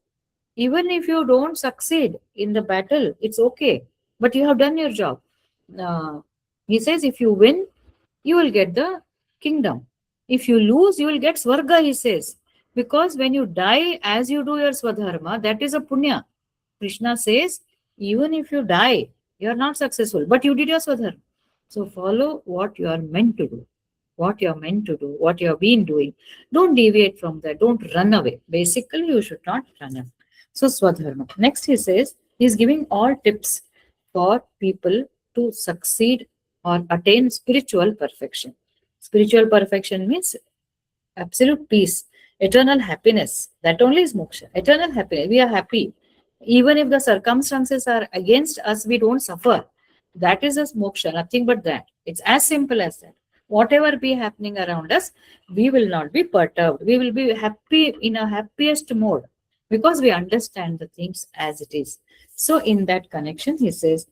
Even if you don't succeed in the battle, it's okay. But you have done your job. Uh, he says, if you win, you will get the kingdom. If you lose, you will get Swarga, he says. Because when you die as you do your Swadharma, that is a punya. Krishna says, even if you die, you are not successful, but you did your Swadharma. So follow what you are meant to do, what you are meant to do, what you have been doing. Don't deviate from that. Don't run away. Basically, you should not run away. So Swadharma. Next, he says, he is giving all tips for people to succeed or attain spiritual perfection. Spiritual perfection means absolute peace, eternal happiness. That only is moksha. Eternal happiness. We are happy. Even if the circumstances are against us, we don't suffer. That is a moksha, nothing but that. It's as simple as that. Whatever be happening around us, we will not be perturbed. We will be happy in a happiest mode. because we understand the things as it is. So in that connection, he says,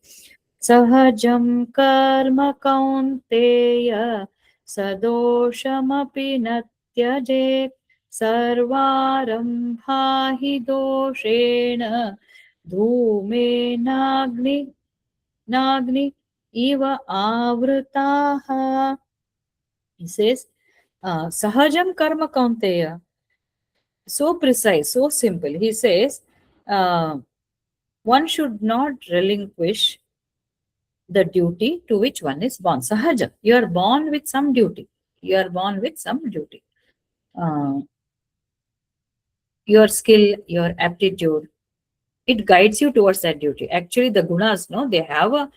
Sahajam karma kaunteya sadoshamapi natyajet sarvarambha hi doshena dhume nagni iva avrutaha. He says, Sahajam karma kaunteya. So precise, so simple. He says, uh, one should not relinquish the duty to which one is born. Sahaja, you are born with some duty. You are born with some duty. Uh, your skill, your aptitude, it guides you towards that duty. Actually, the gunas, no, they have a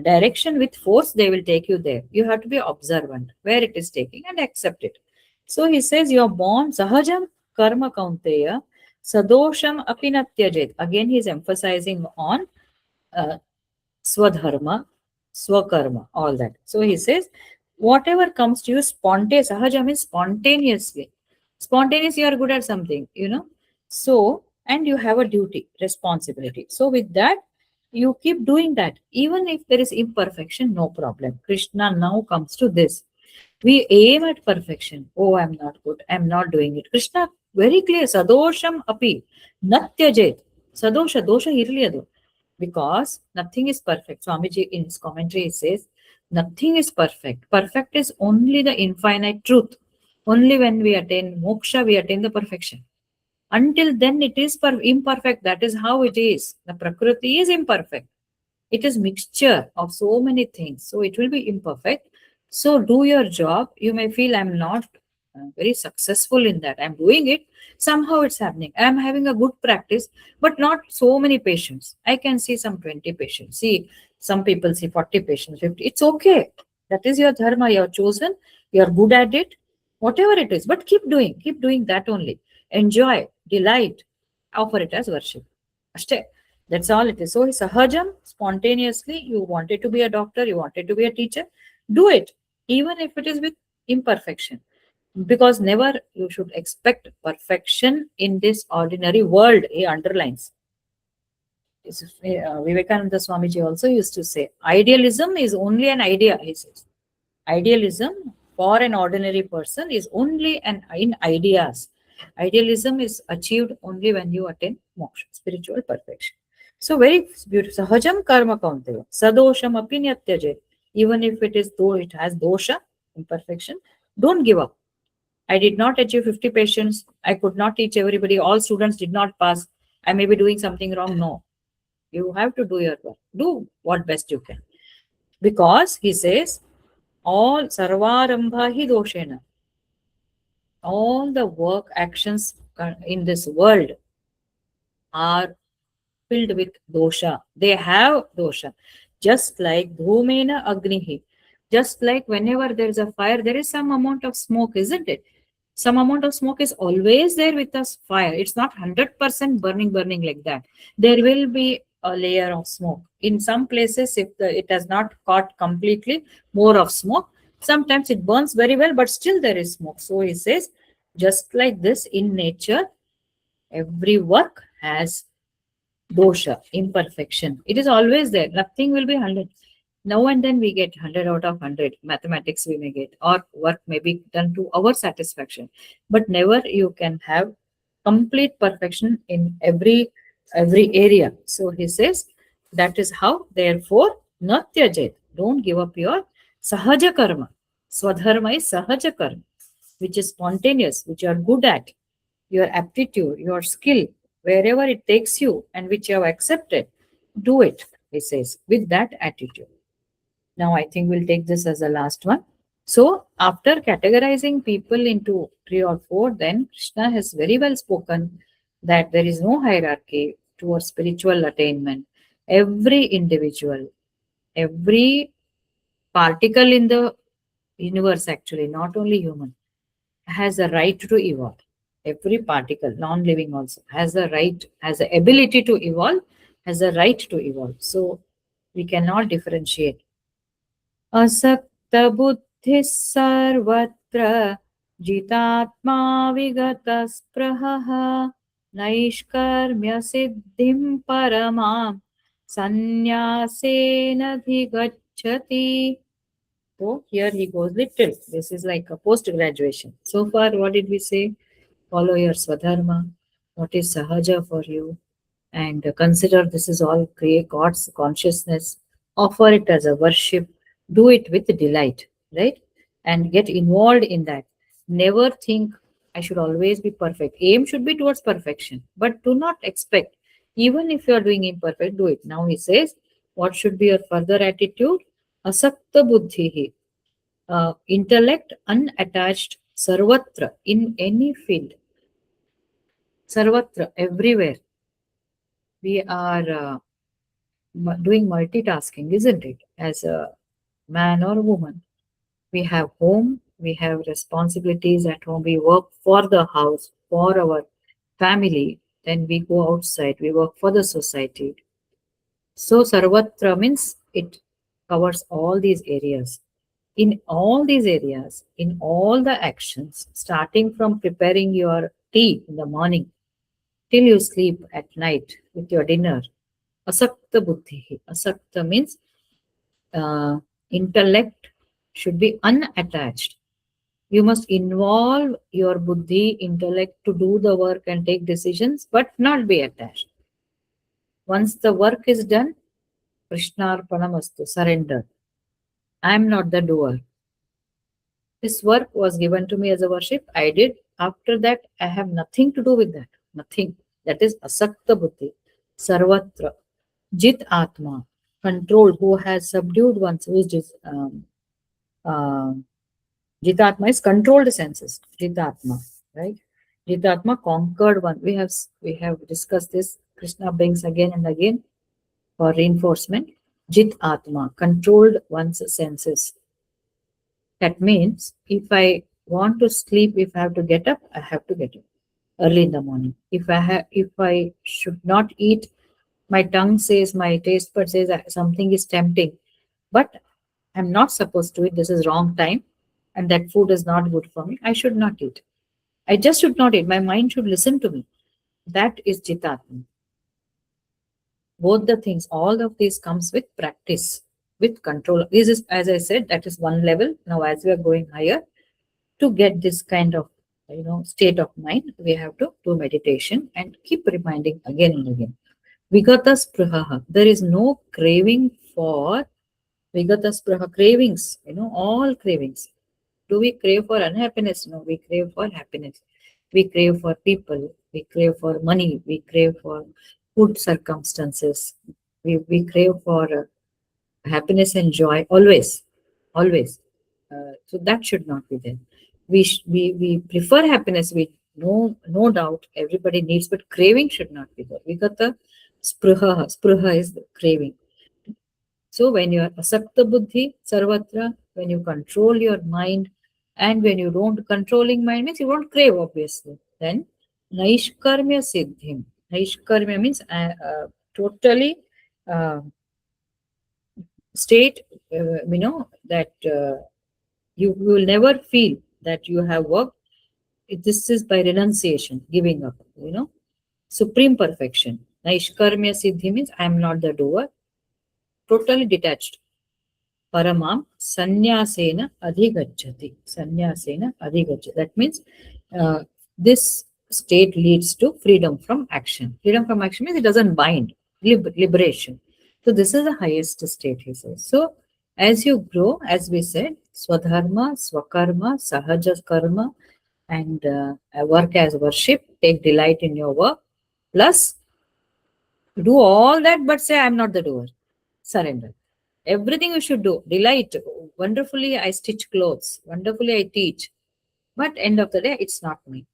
direction with force, they will take you there. You have to be observant where it is taking and accept it. So he says, you are born sahajam karma kaunteya sadosham apinatyajet. Again, he is emphasizing on uh, swadharma, swakarma, all that. So he says, whatever comes to you spontaneous, sahaja means spontaneously. Spontaneous, you are good at something, you know. So, and you have a duty, responsibility. So with that, you keep doing that. Even if there is imperfection, no problem. Krishna now comes to this. We aim at perfection. Oh, I'm not good. I'm not doing it. Krishna, very clear. Sadosham api. Natyajet. Sadosha, dosha irliyadu. Because nothing is perfect. Swamiji in his commentary says, nothing is perfect. Perfect is only the infinite truth. Only when we attain moksha, we attain the perfection. Until then, it is imperfect. That is how it is. The prakriti is imperfect. It is mixture of so many things, so it will be imperfect. So do your job. You may feel I'm not very successful in that. I'm doing it, somehow it's happening. I'm having a good practice, but not so many patients. I can see some 20 patients, see some people see 40 patients, 50. It's okay. That is your dharma. You're chosen, you're good at it, whatever it is, but keep doing that only. Enjoy, delight, offer it as worship. Ashte. That's all it is. So sahajam, spontaneously, you wanted to be a doctor, you wanted to be a teacher, do it, even if it is with imperfection. Because never you should expect perfection in this ordinary world, he underlines. Vivekananda Swamiji also used to say, idealism is only an idea, he says. Idealism for an ordinary person is only an in ideas. Idealism is achieved only when you attain moksha, spiritual perfection. So very beautiful. Sahajam karma kaunteya. Sadosham apinyatyaje. Even if it is though it has dosha, imperfection, don't give up. I did not achieve 50 patients. I could not teach everybody. All students did not pass. I may be doing something wrong. No. You have to do your work. Do what best you can. Because he says, all sarvarambha hi doshena, all the work actions in this world are filled with dosha. They have dosha. Just like dhumena agnihi. Just like whenever there is a fire, there is some amount of smoke, isn't it? Some amount of smoke is always there with us fire. It's not 100% burning like that. There will be a layer of smoke. In some places, if it has not caught completely, more of smoke. Sometimes it burns very well, but still there is smoke. So he says, just like this in nature, every work has dosha, imperfection. It is always there. Nothing will be 100. Now and then we get 100 out of 100. Mathematics we may get, or work may be done to our satisfaction. But never you can have complete perfection in every area. So he says that is how, therefore, natyajet. Don't give up your sahaja karma. Swadharma is sahaja karma, which is spontaneous, which you are good at, your aptitude, your skill, wherever it takes you and which you have accepted, do it, he says, with that attitude. Now, I think we'll take this as the last one. So, after categorizing people into three or four, then Krishna has very well spoken that there is no hierarchy towards spiritual attainment. Every individual, every particle in the universe, actually, not only human, has a right to evolve. Every particle, non-living also, has a right, has the ability to evolve, has a right to evolve. So we cannot differentiate. Asakta buddhi sarvatra jitatma vigata spraha. Naishkarmya siddhim paramam sannyasenadhigacchati. So here he goes little. This is like a post graduation. So far, what did we say? Follow your swadharma. What is sahaja for you? And consider this is all create God's consciousness. Offer it as a worship. Do it with delight, right? And get involved in that. Never think I should always be perfect. Aim should be towards perfection, but do not expect. Even if you are doing imperfect, do it. Now he says, what should be your further attitude? Asakta buddhihi, intellect unattached, sarvatra, in any field, sarvatra, everywhere. We are doing multitasking, isn't it? As a man or woman, we have home, we have responsibilities at home, we work for the house, for our family, then we go outside, we work for the society. So, sarvatra means it covers all these areas. In all these areas, in all the actions, starting from preparing your tea in the morning till you sleep at night with your dinner, asakta buddhi. Asakta means uh, intellect should be unattached. You must involve your buddhi, intellect to do the work and take decisions, but not be attached. Once the work is done, Krishnarpanamastu, surrender. I am not the doer. This work was given to me as a worship. I did. After that, I have nothing to do with that. Nothing. That is asakta buddhi. Sarvatra. Jit Atma. Controlled, who has subdued one's, who is uh, Jitatma is controlled senses. Jitatma, right? Jitatma conquered one. We have discussed this. Krishna brings again and again for reinforcement. Jit Atma, controlled one's senses. That means if I want to sleep, if I have to get up, I have to get up early in the morning. If I should not eat, my tongue says, my taste bud says something is tempting, but I'm not supposed to eat. This is wrong time, and that food is not good for me. I should not eat. I just should not eat. My mind should listen to me. That is Jitatma. Both the things, all of this comes with practice, with control. This is, as I said, that is one level. Now, as we are going higher, to get this kind of state of mind, we have to do meditation and keep reminding again and again. Vigata Sprihaha. There is no craving for Vigata Spriha, cravings, all cravings. Do we crave for unhappiness? No, we crave for happiness. We crave for people. We crave for money. We crave for good circumstances. We crave for happiness and joy always, always. So that should not be there. We prefer happiness. We no doubt everybody needs, but craving should not be there. We got the spruha. Spruha is the craving. So when you are asakta buddhi, sarvatra, when you control your mind, and when you don't controlling mind means you don't crave obviously. Then naishkarmya siddhim. Naishkarmya means totally uh, state. That you will never feel that you have worked. This is by renunciation, giving up. Supreme perfection. Naishkarmya siddhi means I am not the doer. Totally detached. Paramam sannyasena adhigacchati. Sannyasena adhigacchati. That means this state leads to freedom from action. Freedom from action means it doesn't bind, liberation. So this is the highest state, he says. So as you grow, as we said, swadharma, swakarma, sahaja karma, and work as worship, take delight in your work, plus do all that, but say, I'm not the doer. Surrender. Everything you should do. Delight. Wonderfully, I stitch clothes. Wonderfully, I teach. But end of the day, it's not me.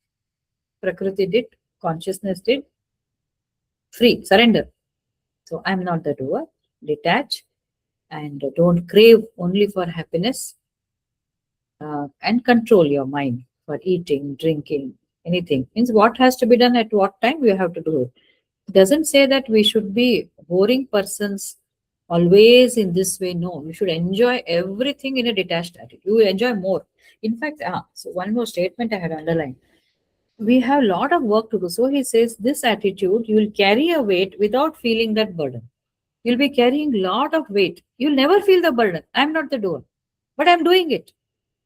Prakriti did, consciousness did. Free, surrender. So I'm not the doer. Detach and don't crave only for happiness, and control your mind for eating, drinking, anything. Means what has to be done at what time, you have to do it. It doesn't say that we should be boring persons always in this way. No, you should enjoy everything in a detached attitude. You will enjoy more. In fact, so one more statement I had underlined. we have a lot of work to do. So he says this attitude, you will carry a weight without feeling that burden. You'll be carrying a lot of weight. You'll never feel the burden. I'm not the doer, but I'm doing it.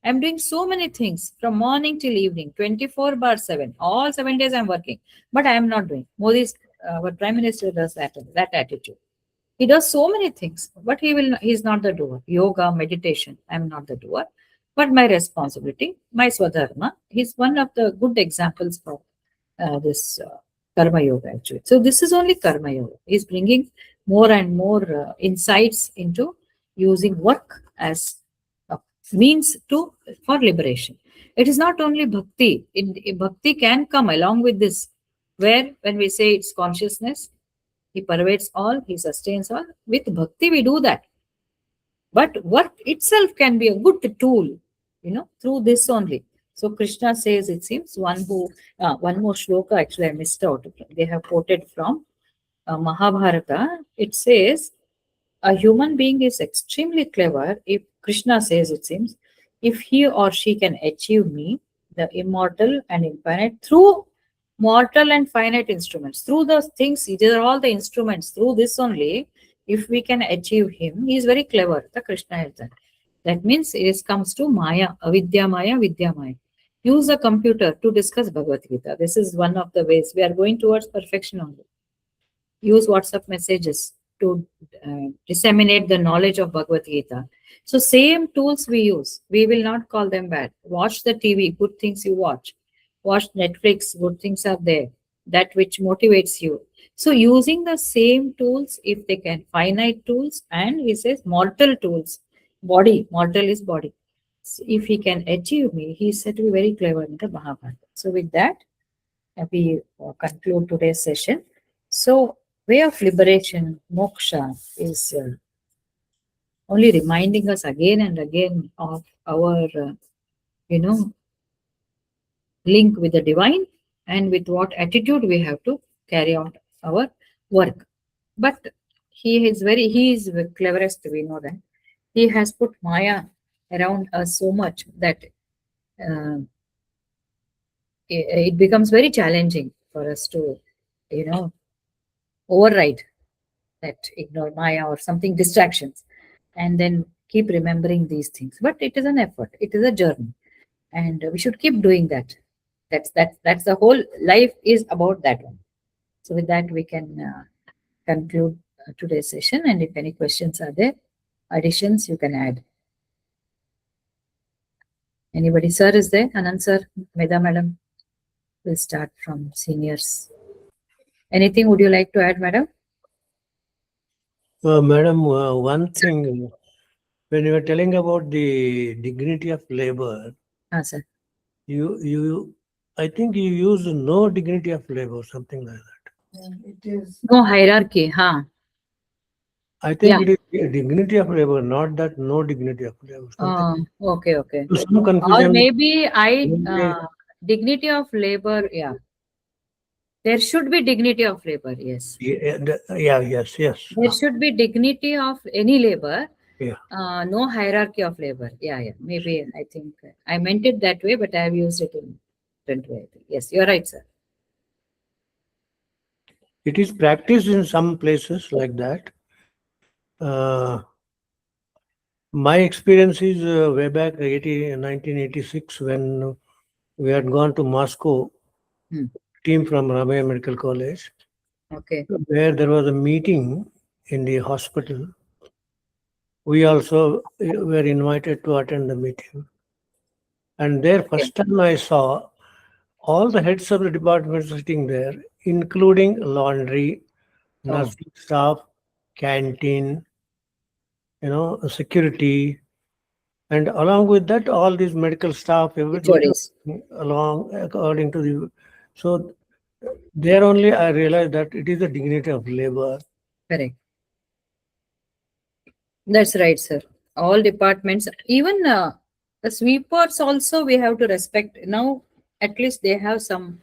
I'm doing so many things from morning till evening, 24 bar 7. All 7 days I'm working, but I am not doing. Modi's, our Prime Minister does that attitude. He does so many things, but he's not the doer. Yoga, meditation, I'm not the doer. But my responsibility, my swadharma, he's one of the good examples for this karma yoga actually. So this is only karma yoga. He's bringing more and more insights into using work as a means to for liberation. It is not only bhakti. Bhakti can come along with this, where when we say it's consciousness, he pervades all, he sustains all. With bhakti, we do that. But work itself can be a good tool, through this only. So Krishna says, it seems, one more shloka actually I missed out. They have quoted from Mahabharata. It says, a human being is extremely clever if Krishna says, it seems, if he or she can achieve me, the immortal and infinite, through mortal and finite instruments, through those things, these are all the instruments, through this only, if we can achieve him, he is very clever. The Krishna has done. That means it comes to Maya, Avidya Maya, Vidya Maya. Use a computer to discuss Bhagavad Gita. This is one of the ways we are going towards perfection only. Use WhatsApp messages to disseminate the knowledge of Bhagavad Gita. So same tools we use. We will not call them bad. Watch the TV, good things you watch. Watch Netflix, good things are there. That which motivates you. So using the same tools, if they can, finite tools, and he says mortal tools. Body, mortal is body. So if he can achieve me, he is said to be very clever in the Mahabharata. So with that, we conclude today's session. So way of liberation, moksha, is only reminding us again and again of our, link with the divine and with what attitude we have to carry out our work. But he is the cleverest, we know that. He has put Maya around us so much that it becomes very challenging for us to, override that, ignore Maya or something, distractions, and then keep remembering these things. But it is an effort, it is a journey, and we should keep doing that. That's the whole life is about that one. So with that, we can conclude today's session. And if any questions are there, additions, you can add. Anybody? Sir is there? Anand sir, Meda madam. We'll start from seniors. Anything would you like to add, madam? Madam, one thing, when you were telling about the dignity of labor, Sir. I think you use no dignity of labor, something like that. It is No hierarchy, huh? I think it is dignity of labor, not that no dignity of labor. Okay. Some confusion. Or maybe dignity of labor, yeah. There should be dignity of labor, yes. Yes. There should be dignity of any labor. Yeah. No hierarchy of labor. Yeah. Maybe I think I meant it that way, but I have used it in different way. Yes, you're right, sir. It is practiced in some places like that. My experience is way back 1986 when we had gone to Moscow, team from Ramaya Medical College, Okay. where there was a meeting in the hospital. We also were invited to attend the meeting. And there, first time I saw all the heads of the department sitting there, including laundry, nursing staff, canteen, security, and along with that, all these medical staff, everybody along according to the. So there only I realized that it is the dignity of labor. Correct. That's right, sir. All departments, even the sweepers also, we have to respect. Now, at least they have some.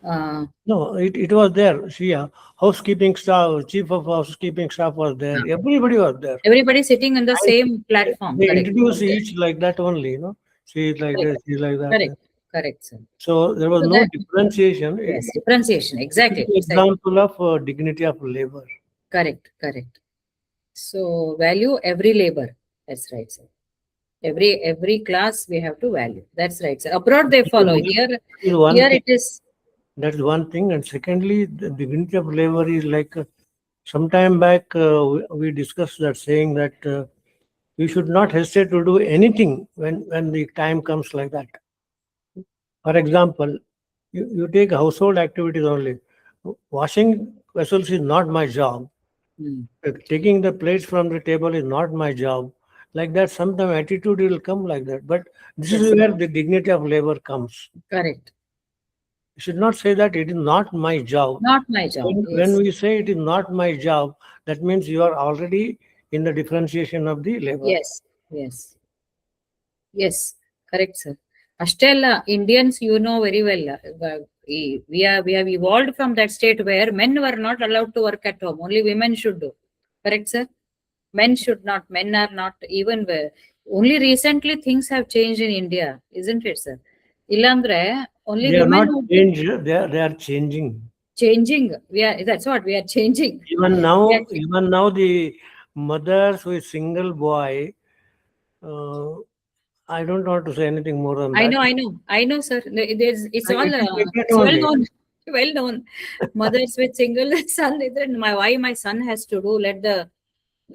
No, it was there. See, housekeeping staff, chief of housekeeping staff was there. Everybody was there. Everybody sitting on the same platform. They Correct. introduce each like that only, She is like this, she is like that. Correct. Correct, sir. So there was So no that, differentiation. yes, differentiation. It is Exactly. the Exactly. example of dignity of labor. Correct. Correct. So value every labor. That's right, sir. Every class we have to value. That's right, sir. Abroad they follow. Is one Here thing. it is. That is one thing. And secondly, the dignity of labor is like some time back we discussed that, saying that you should not hesitate to do anything when the time comes like that. For example, you take household activities only. Washing vessels is not my job. Hmm. Taking the plates from the table is not my job. Like that, sometimes attitude will come like that. But this is Yes. where the dignity of labor comes. Correct. You should not say that it is not my job. Not my job. When Yes. we say it is not my job, that means you are already in the differentiation of the labor. Yes. Yes. Yes. Correct, sir. Ashtella, Indians, you know very well. We have evolved from that state where men were not allowed to work at home. Only women should do. Correct, sir? Men should not. Men are not even. Only recently things have changed in India, isn't it, sir? Illandre, only They are women not would be changed, they are changing. changing. We are. That's what we are changing. Even We are now, even now, the mothers with single boy, uh, I don't want to say anything more than that. I know, sir. It's It all, is like that it's well only. known, well known. Mothers with single son, why my son has to do.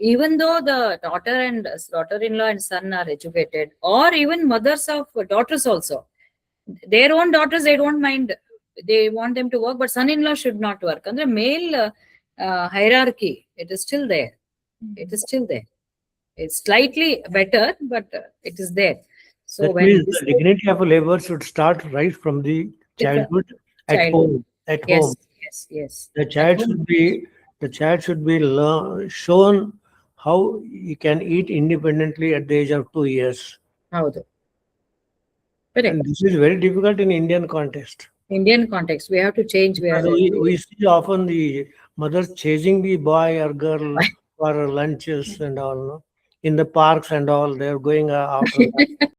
Even though the daughter-in-law and son are educated, or even mothers of daughters also, their own daughters, they don't mind. They want them to work, but son-in-law should not work. And the male hierarchy, it is still there. It is still there. It's slightly better, but it is there. So That when means this the dignity of a labor should start right from the different childhood at childhood, home. At home, yes, yes, yes, the at child home, should be shown how he can eat independently at the age of 2 years. howದು And correct. this is very difficult in Indian context. Indian context, we have to change. Because we see often the mothers chasing the boy or girl for lunches and all, no? In the parks and all, they're going after that.